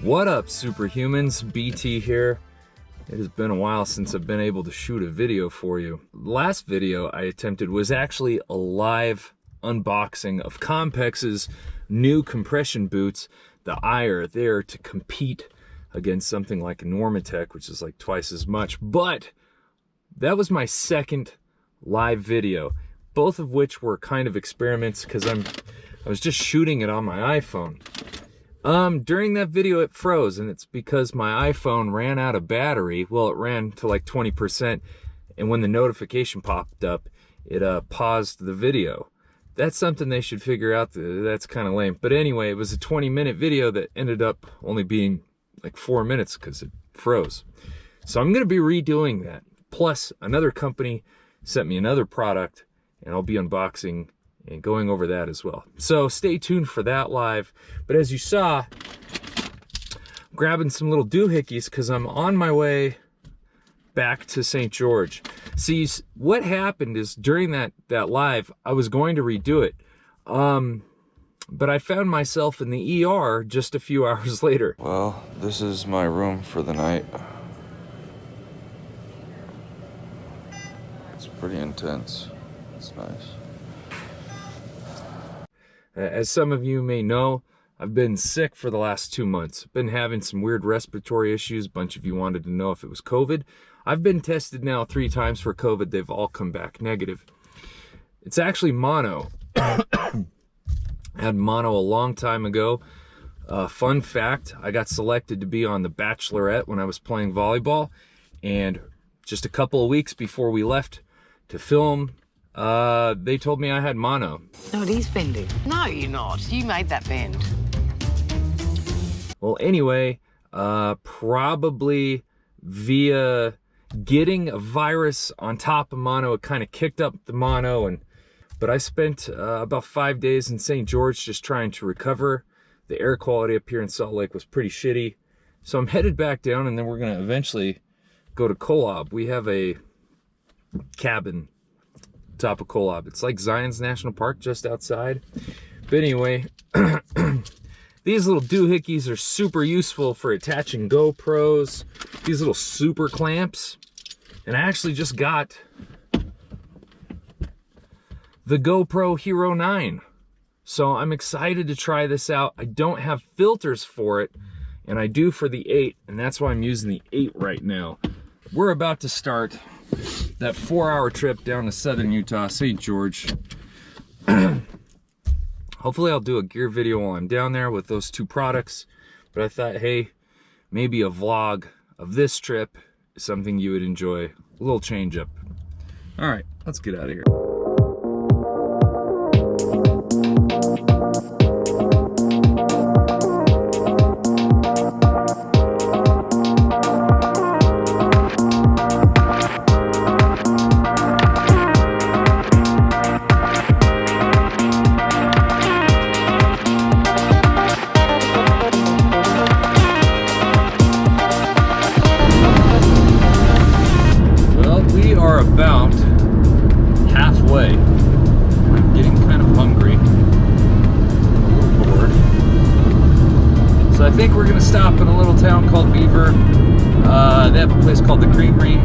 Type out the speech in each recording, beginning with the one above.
What up, superhumans? BT here. It has been a while since I've been able to shoot a video for you. The last video I attempted was actually a live unboxing of Compex's new compression boots. The eye are there to compete against something like Normatec, which is like twice as much. But that was my second live video, both of which were kind of experiments because I was just shooting it on my iPhone. During that video it froze, and it's because my iPhone ran out of battery. Well, it ran to like 20%, and when the notification popped up, it paused the video. That's something they should figure out. That's kind of lame. But anyway, it was a 20-minute video that ended up only being like 4 minutes because it froze. So I'm going to be redoing that. Plus, another company sent me another product, and I'll be unboxing and going over that as well. So stay tuned for that live. But as you saw, I'm grabbing some little doohickeys because I'm on my way back to St. George. See, what happened is during that live, I was going to redo it. But I found myself in the ER just a few hours later. Well, this is my room for the night. It's pretty intense. It's nice. As some of you may know, I've been sick for the last 2 months. I've been having some weird respiratory issues. A bunch of you wanted to know if it was COVID. I've been tested now 3 times for COVID. They've all come back negative. It's actually mono. I had mono a long time ago. Fun fact, I got selected to be on The Bachelorette when I was playing volleyball. And just a couple of weeks before we left to film, they told me I had mono. No, he's bending. No, you're not. You made that bend. Well, anyway, probably via getting a virus on top of mono, it kind of kicked up the mono. But I spent about 5 days in St. George just trying to recover. The air quality up here in Salt Lake was pretty shitty. So I'm headed back down, and then we're going to eventually go to Kolob. We have a cabin top of Kolob. It's like Zion's National Park just outside. But anyway, these little doohickeys are super useful for attaching GoPros. These little super clamps. And I actually just got the GoPro Hero 9. So I'm excited to try this out. I don't have filters for it, and I do for the 8, and that's why I'm using the 8 right now. We're about to start that 4-hour trip down to southern Utah, St. George. Hopefully I'll do a gear video while I'm down there with those 2 products. But I thought, hey, maybe a vlog of this trip is something you would enjoy. A little change up. All right, let's get out of here. About halfway. I'm getting kind of hungry, a little bored. So I think we're gonna stop in a little town called Beaver. They have a place called the Creamery.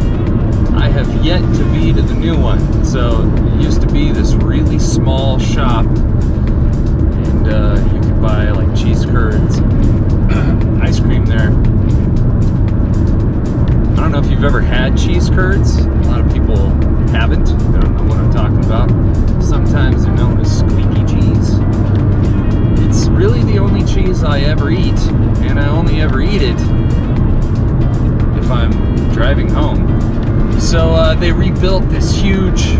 I have yet to be to the new one. So it used to be this really small shop, and you could buy like cheese curds, and ice cream there. I don't know if you've ever had cheese curds. A lot of people haven't. They don't know what I'm talking about. Sometimes they're known as squeaky cheese. It's really the only cheese I ever eat, and I only ever eat it if I'm driving home. So they rebuilt this huge,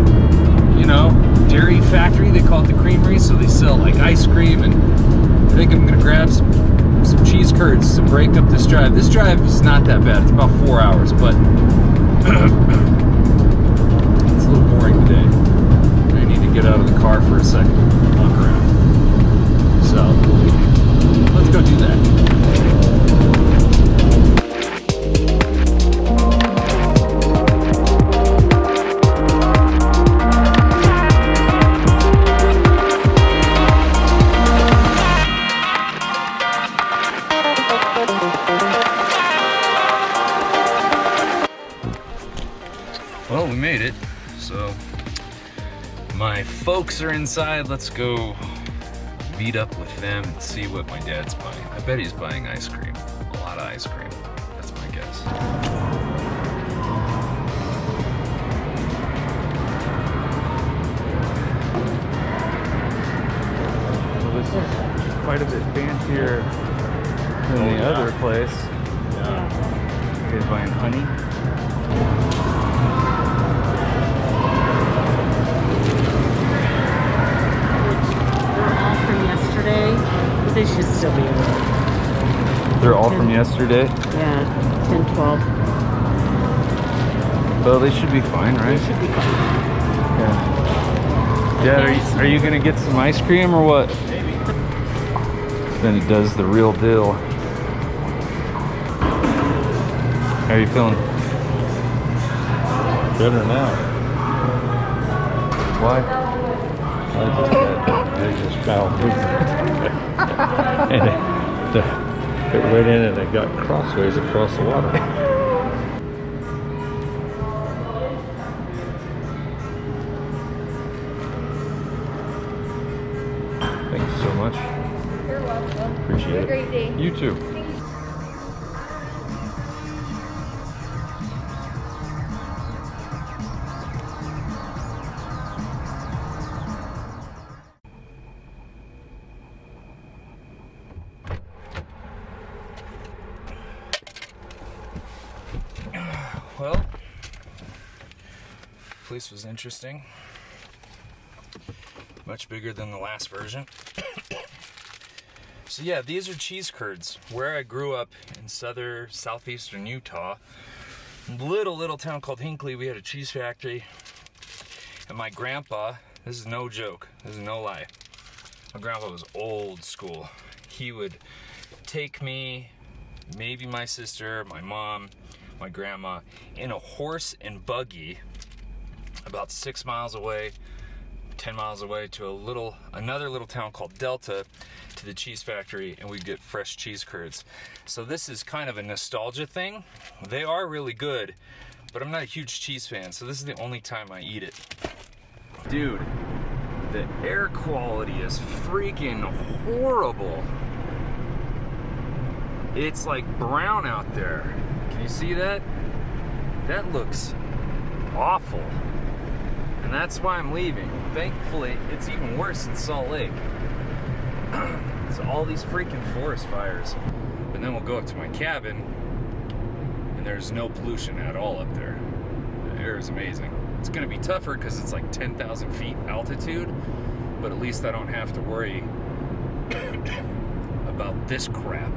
dairy factory. They call it the Creamery, so they sell like ice cream, and I think I'm gonna grab some cheese curds to break up this drive. This drive is not that bad. It's about 4 hours, but it's a little boring today. I need to get out of the car for a second, walk around. So let's go do that. folks are inside. Let's go meet up with them and see what my dad's buying. I bet he's buying ice cream. A lot of ice cream. That's my guess. Well, this is quite a bit fancier than the other place. Yeah. You guys buying honey? But they should still be able to. They're all from yesterday? Yeah, 10, 12. Well, they should be fine, right? They should be fine. Yeah. Dad, are you gonna get some ice cream or what? Maybe. Then he does the real deal. How are you feeling? Better now. Why? I just foul food. And it went in and it got crossways across the water. Thank you so much. You're welcome. Appreciate Have a it. great day. You too. Well, place was interesting. Much bigger than the last version. So yeah, these are cheese curds. Where I grew up in southeastern Utah, little town called Hinckley, we had a cheese factory. And my grandpa, this is no joke, this is no lie. My grandpa was old school. He would take me, maybe my sister, my mom, my grandma, in a horse and buggy about 6 miles away, 10 miles away to another little town called Delta, to the cheese factory, and we'd get fresh cheese curds. So this is kind of a nostalgia thing. They are really good, but I'm not a huge cheese fan, so this is the only time I eat it. Dude, the air quality is freaking horrible. It's like brown out there. Can you see that? That looks awful. And that's why I'm leaving. Thankfully, it's even worse in Salt Lake. It's all these freaking forest fires. And then we'll go up to my cabin, and there's no pollution at all up there. The air is amazing. It's gonna be tougher because it's like 10,000 feet altitude, but at least I don't have to worry about this crap.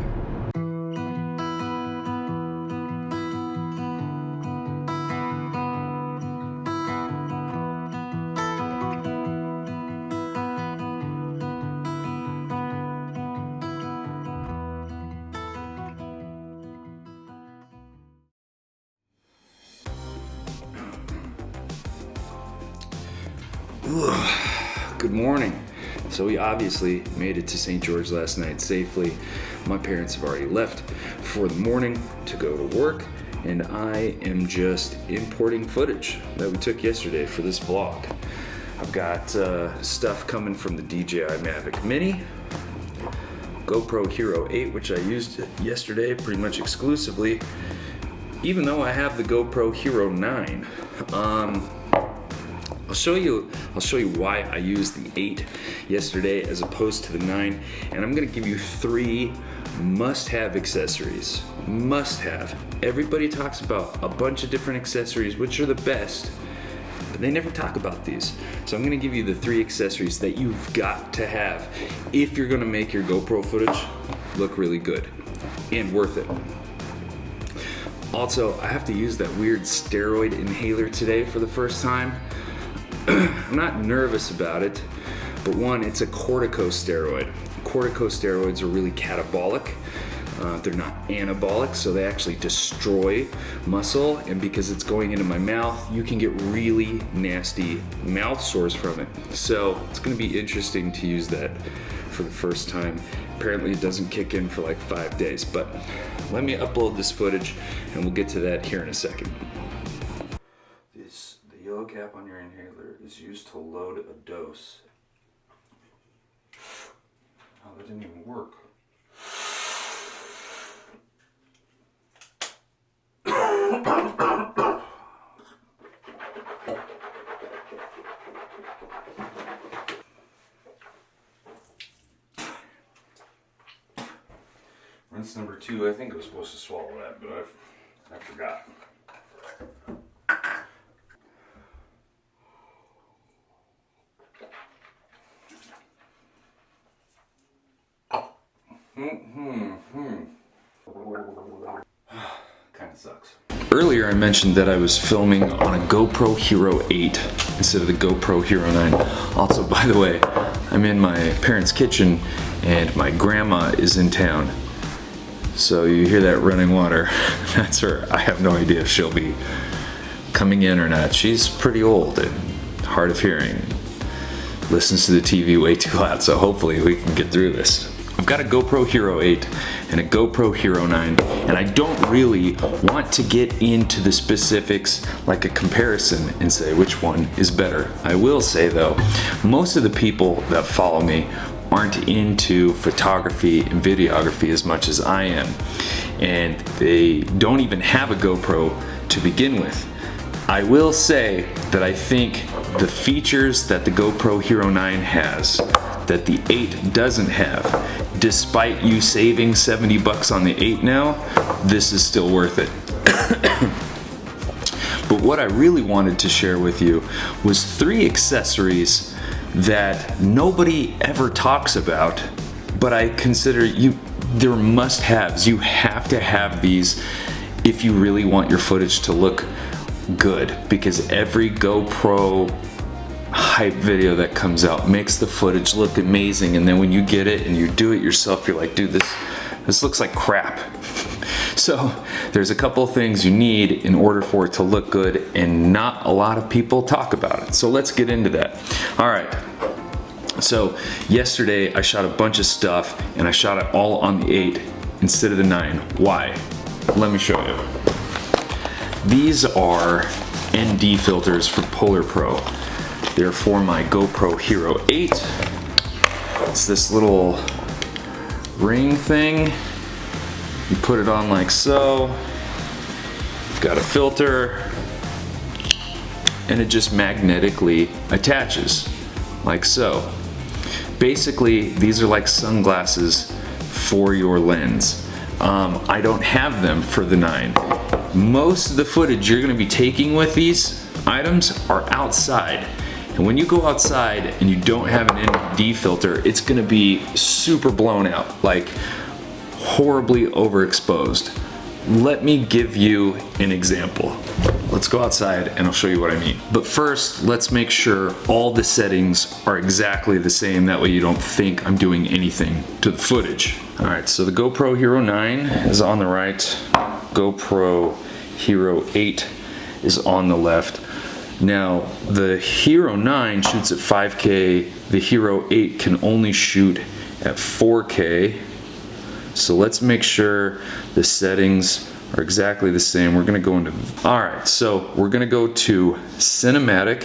Good morning. So we obviously made it to St. George last night safely. My parents have already left for the morning to go to work, and I am just importing footage that we took yesterday for this vlog. I've got stuff coming from the DJI Mavic Mini, GoPro Hero 8, which I used yesterday pretty much exclusively, even though I have the GoPro Hero 9. I'll show you why I used the 8 yesterday as opposed to the 9, and I'm gonna give you 3 must-have accessories. Must-have. Everybody talks about a bunch of different accessories, which are the best, but they never talk about these. So I'm gonna give you the 3 accessories that you've got to have if you're gonna make your GoPro footage look really good and worth it. Also, I have to use that weird steroid inhaler today for the first time. I'm not nervous about it, but one, it's a corticosteroid. Corticosteroids are really catabolic. They're not anabolic, so they actually destroy muscle, and because it's going into my mouth, you can get really nasty mouth sores from it. So it's gonna be interesting to use that for the first time. Apparently it doesn't kick in for like 5 days, but let me upload this footage and we'll get to that here in a second. The yellow cap on your inhaler is is used to load a dose. Oh, that didn't even work. Rinse number 2, I think I was supposed to swallow that, but I forgot. Kind of sucks. Earlier I mentioned that I was filming on a GoPro Hero 8 instead of the GoPro Hero 9. Also, by the way, I'm in my parents' kitchen and my grandma is in town. So you hear that running water, that's her. I have no idea if she'll be coming in or not. She's pretty old and hard of hearing. Listens to the TV way too loud, so hopefully we can get through this. I've got a GoPro Hero 8 and a GoPro Hero 9, and I don't really want to get into the specifics like a comparison and say which one is better. I will say though, most of the people that follow me aren't into photography and videography as much as I am, and they don't even have a GoPro to begin with. I will say that I think the features that the GoPro Hero 9 has that the 8 doesn't have, despite you saving 70 bucks on the 8 now, this is still worth it. But what I really wanted to share with you was 3 accessories that nobody ever talks about, but I consider they're must-haves. You have to have these if you really want your footage to look good, because every GoPro hype video that comes out makes the footage look amazing, and then when you get it and you do it yourself, you're like, dude, this looks like crap. So there's a couple of things you need in order for it to look good, and not a lot of people talk about it. So let's get into that. All right. So yesterday I shot a bunch of stuff and I shot it all on the 8 instead of the 9. Why? Let me show you. These are ND filters for Polar Pro. They're for my GoPro Hero 8. It's this little ring thing. You put it on like so. Got a filter, and it just magnetically attaches like so. Basically, these are like sunglasses for your lens. I don't have them for the 9. Most of the footage you're gonna be taking with these items are outside. And when you go outside and you don't have an ND filter, it's gonna be super blown out, like horribly overexposed. Let me give you an example. Let's go outside and I'll show you what I mean. But first, let's make sure all the settings are exactly the same. That way you don't think I'm doing anything to the footage. All right, so the GoPro Hero 9 is on the right. GoPro Hero 8 is on the left. Now, the Hero 9 shoots at 5K. The Hero 8 can only shoot at 4K. So let's make sure the settings are exactly the same. We're gonna go into, all right, so we're gonna go to cinematic.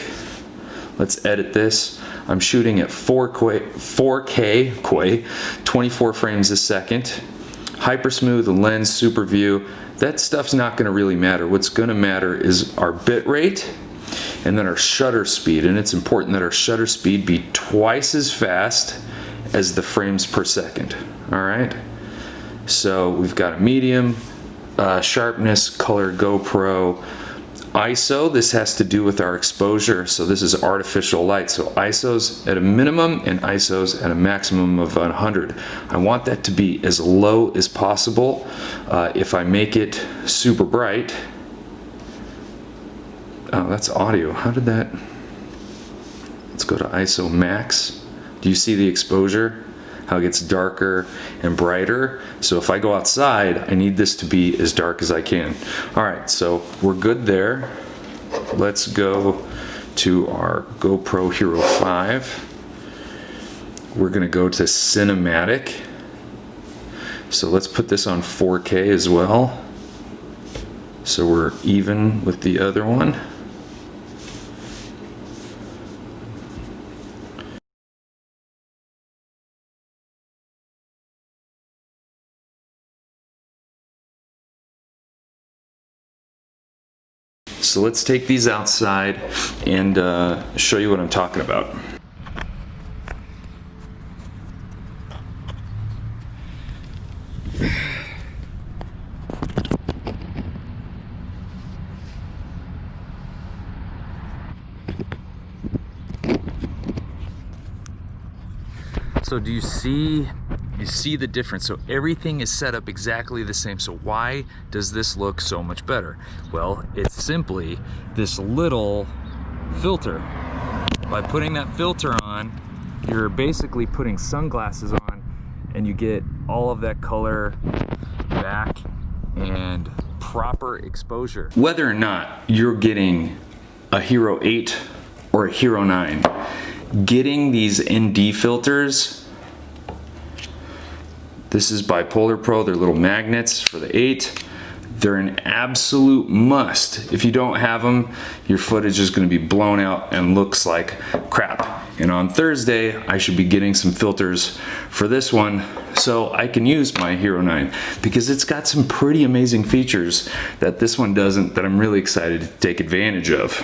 Let's edit this. I'm shooting at 4K, 24 frames a second. Hyper smooth, lens, super view. That stuff's not gonna really matter. What's gonna matter is our bit rate and then our shutter speed. And it's important that our shutter speed be twice as fast as the frames per second, all right? So we've got a medium, sharpness, color, GoPro. ISO, this has to do with our exposure, so this is artificial light. So ISO's at a minimum and ISO's at a maximum of 100. I want that to be as low as possible. If I make it super bright, oh, that's audio. How did that? Let's go to ISO max. Do you see the exposure? How it gets darker and brighter. So if I go outside, I need this to be as dark as I can. All right, so we're good there. Let's go to our GoPro Hero 5. We're gonna go to cinematic. So let's put this on 4K as well, so we're even with the other one. So let's take these outside and show you what I'm talking about. So do you see the difference? So everything is set up exactly the same. So why does this look so much better? Well, it's simply this little filter. By putting that filter on, you're basically putting sunglasses on and you get all of that color back and proper exposure. Whether or not you're getting a Hero 8 or a Hero 9, getting these ND filters, this is by Polar Pro, they're little magnets for the 8. They're an absolute must. If you don't have them, your footage is gonna be blown out and looks like crap. And on Thursday, I should be getting some filters for this one so I can use my Hero 9 because it's got some pretty amazing features that this one doesn't, that I'm really excited to take advantage of.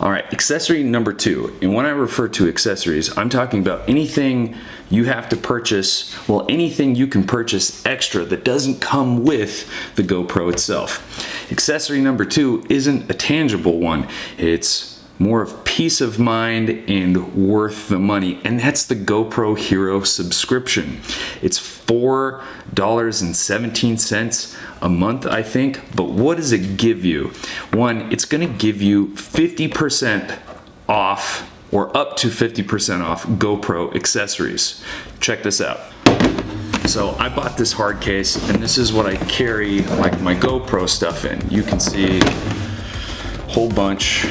All right, accessory number 2. And when I refer to accessories, I'm talking about anything you have to purchase, well, anything you can purchase extra that doesn't come with the GoPro itself. Accessory number 2 isn't a tangible one. It's more of peace of mind and worth the money, and that's the GoPro Hero subscription. It's $4.17 a month, I think, but what does it give you? One, it's gonna give you 50% off, or up to 50% off GoPro accessories. Check this out. So I bought this hard case, and this is what I carry like my GoPro stuff in. You can see a whole bunch.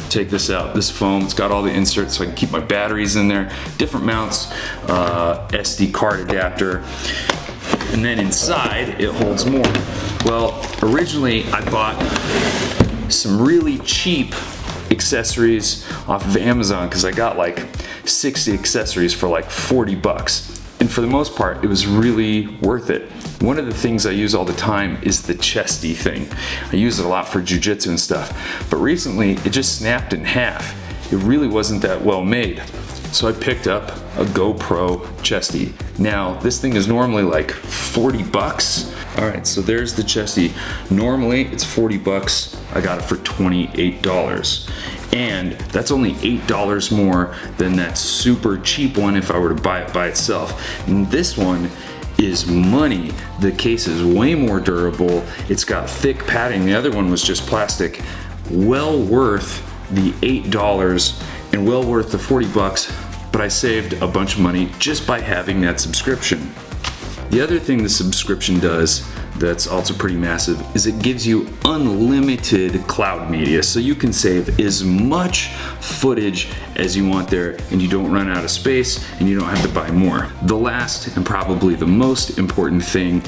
Take this out, this foam, it's got all the inserts so I can keep my batteries in there, different mounts, SD card adapter, and then inside it holds more. Well, originally I bought some really cheap accessories off of Amazon because I got like 60 accessories for like 40 bucks. And for the most part, it was really worth it. One of the things I use all the time is the chesty thing. I use it a lot for jujitsu and stuff, but recently it just snapped in half. It really wasn't that well made. So I picked up a GoPro chesty. Now, this thing is normally like 40 bucks. All right, so there's the chesty. Normally it's 40 bucks. I got it for $28. And that's only $8 more than that super cheap one if I were to buy it by itself. And this one is money. The case is way more durable. It's got thick padding. The other one was just plastic. Well worth the $8 and well worth the 40 bucks, but I saved a bunch of money just by having that subscription. The other thing the subscription does that's also pretty massive is it gives you unlimited cloud media, so you can save as much footage as you want there and you don't run out of space and you don't have to buy more. The last and probably the most important thing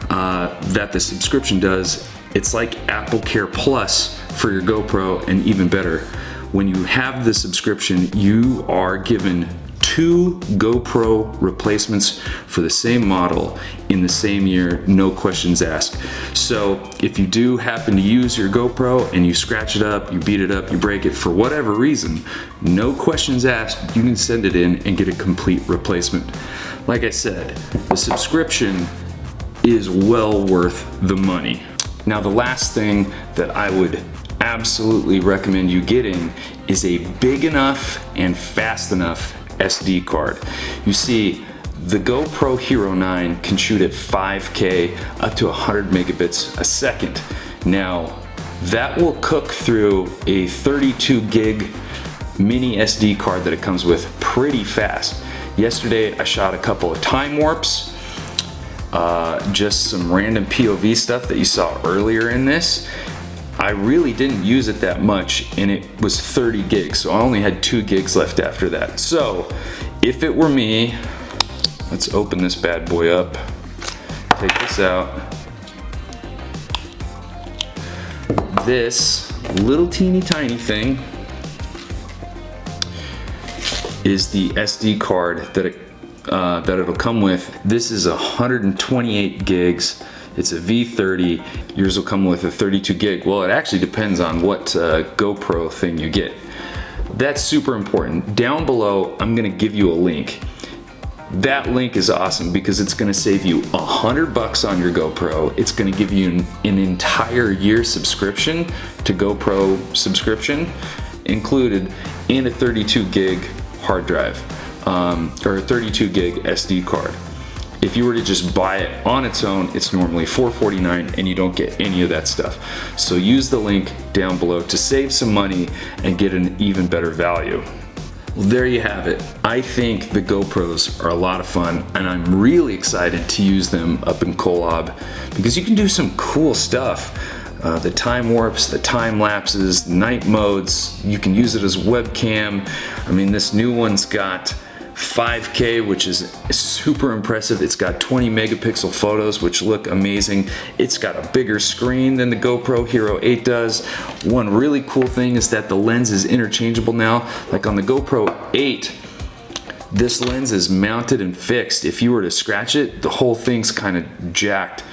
that the subscription does, it's like Apple Care Plus for your GoPro, and even better. When you have the subscription, you are given 2 GoPro replacements for the same model in the same year, no questions asked. So if you do happen to use your GoPro and you scratch it up, you beat it up, you break it for whatever reason, no questions asked, you can send it in and get a complete replacement. Like I said, the subscription is well worth the money. Now, the last thing that I would absolutely recommend you getting is a big enough and fast enough SD card. You see, the GoPro Hero 9 can shoot at 5K up to 100 megabits a second. Now, that will cook through a 32 gig mini SD card that it comes with pretty fast. Yesterday, I shot a couple of time warps, just some random POV stuff that you saw earlier in this. I really didn't use it that much, and it was 30 gigs, so I only had 2 gigs left after that. So if it were me, let's open this bad boy up, take this out. This little teeny tiny thing is the SD card that it'll come with. This is 128 gigs. It's a V30. Yours will come with a 32 gig. Well, it actually depends on what GoPro thing you get. That's super important. Down below, I'm gonna give you a link. That link is awesome because it's gonna save you $100 on your GoPro. It's gonna give you an entire year subscription to GoPro subscription, included in a 32 gig hard drive, or a 32 gig SD card. If you were to just buy it on its own, it's normally $449 and you don't get any of that stuff. So use the link down below to save some money and get an even better value. Well, there you have it. I think the GoPros are a lot of fun and I'm really excited to use them up in Kolob because you can do some cool stuff. The time warps, the time lapses, night modes, you can use it as webcam. I mean, this new one's got 5K, which is super impressive. It's got 20 megapixel photos, which look amazing. It's got a bigger screen than the GoPro Hero 8 does. One really cool thing is that the lens is interchangeable now. Like on the GoPro 8, this lens is mounted and fixed. If you were to scratch it, the whole thing's kind of jacked.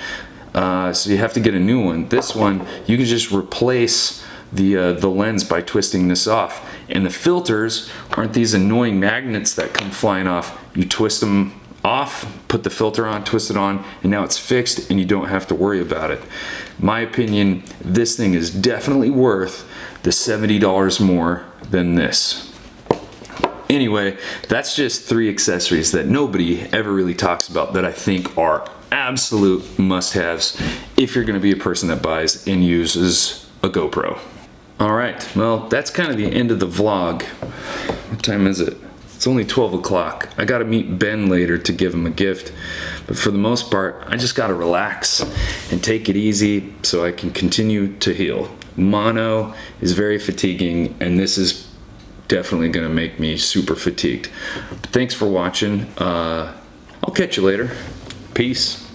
So you have to get a new one. This one, you can just replace the lens by twisting this off. And the filters aren't these annoying magnets that come flying off. You twist them off, put the filter on, twist it on, and now it's fixed and you don't have to worry about it. My opinion, this thing is definitely worth the $70 more than this. Anyway, that's just 3 accessories that nobody ever really talks about that I think are absolute must-haves if you're gonna be a person that buys and uses a GoPro. All right, well, that's kind of the end of the vlog. What time is it? It's only 12 o'clock. I gotta meet Ben later to give him a gift. But for the most part, I just gotta relax and take it easy so I can continue to heal. Mono is very fatiguing, and this is definitely gonna make me super fatigued. But thanks for watching. I'll catch you later. Peace.